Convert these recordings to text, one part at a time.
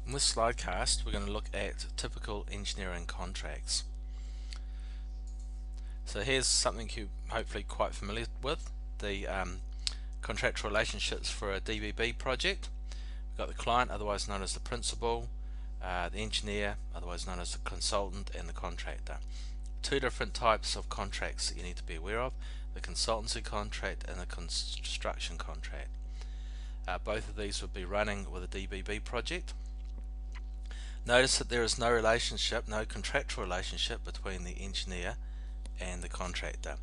In this slidecast, we're going to look at typical engineering contracts. So here's something you're hopefully quite familiar with, the contractual relationships for a DBB project. We've got the client, otherwise known as the principal, the engineer, otherwise known as the consultant, and the contractor. Two different types of contracts that you need to be aware of: the consultancy contract and the construction contract. Both of these would be running with a DBB project. Notice that there is no relationship, no contractual relationship between the engineer and the contractor.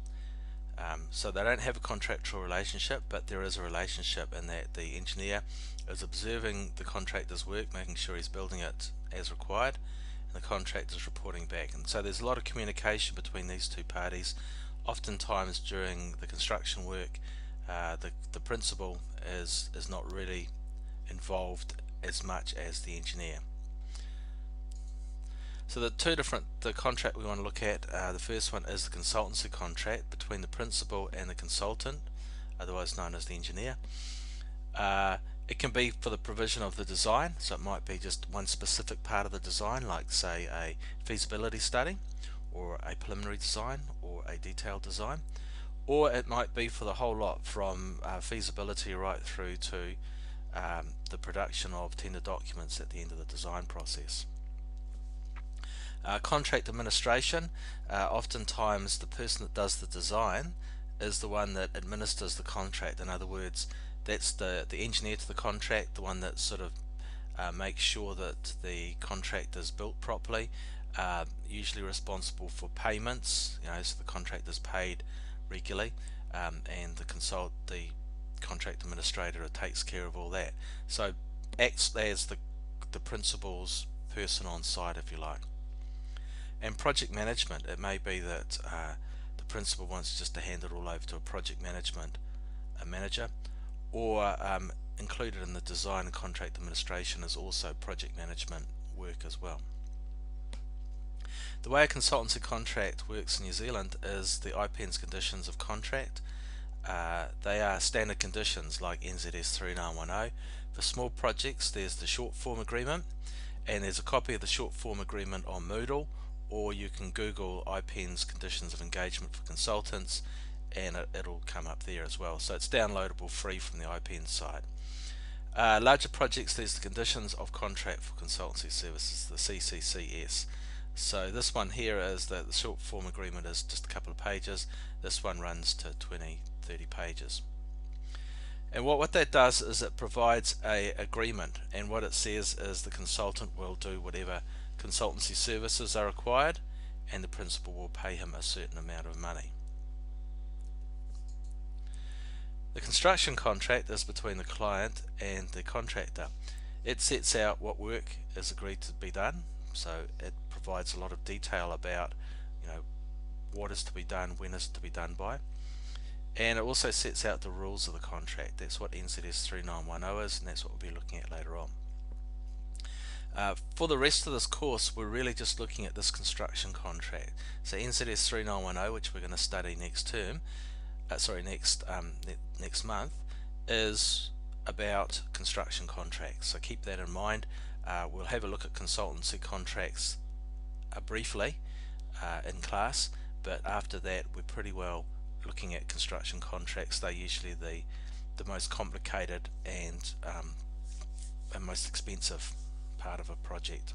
So they don't have a contractual relationship, but there is a relationship in that the engineer is observing the contractor's work, making sure he's building it as required, and the contractor is reporting back. And so there's a lot of communication between these two parties. Oftentimes during the construction work, the principal is not really involved as much as the engineer. So the contract we want to look at, the first one is the consultancy contract between the principal and the consultant, otherwise known as the engineer. It can be for the provision of the design, so it might be just one specific part of the design, like say a feasibility study or a preliminary design or a detailed design, or it might be for the whole lot, from feasibility right through to the production of tender documents at the end of the design process. Contract administration, oftentimes the person that does the design is the one that administers the contract. In other words, that's the engineer to the contract, the one that sort of makes sure that the contract is built properly, usually responsible for payments, so the contract is paid regularly, and the contract administrator takes care of all that. So acts as the principal's person on site, if you like. And project management, it may be that the principal wants just to hand it all over to a project management manager, or included in the design and contract administration is also project management work as well. The way a consultancy contract works in New Zealand is the IPEN's conditions of contract. They are standard conditions like NZS 3910. For small projects, there's the short form agreement, and there's a copy of the short form agreement on Moodle, or you can Google IPEN's conditions of engagement for consultants and it'll come up there as well. So it's downloadable free from the IPEN site. Larger projects, there's the conditions of contract for consultancy services, the CCCS. So this one here is that the short form agreement is just a couple of pages. This one runs to 20-30 pages. And what that does is it provides a agreement, and what it says is the consultant will do whatever consultancy services are required, and the principal will pay him a certain amount of money. The construction contract is between the client and the contractor. It sets out what work is agreed to be done, so it provides a lot of detail about what is to be done, when is it to be done by, and it also sets out the rules of the contract. That's what NZS 3910 is, and that's what we'll be looking at later on. For the rest of this course, we're really just looking at this construction contract. So NZS 3910, which we're going to study next term, next month, is about construction contracts. So keep that in mind. We'll have a look at consultancy contracts briefly in class, but after that we're pretty well looking at construction contracts. They're usually the most complicated and most expensive part of a project.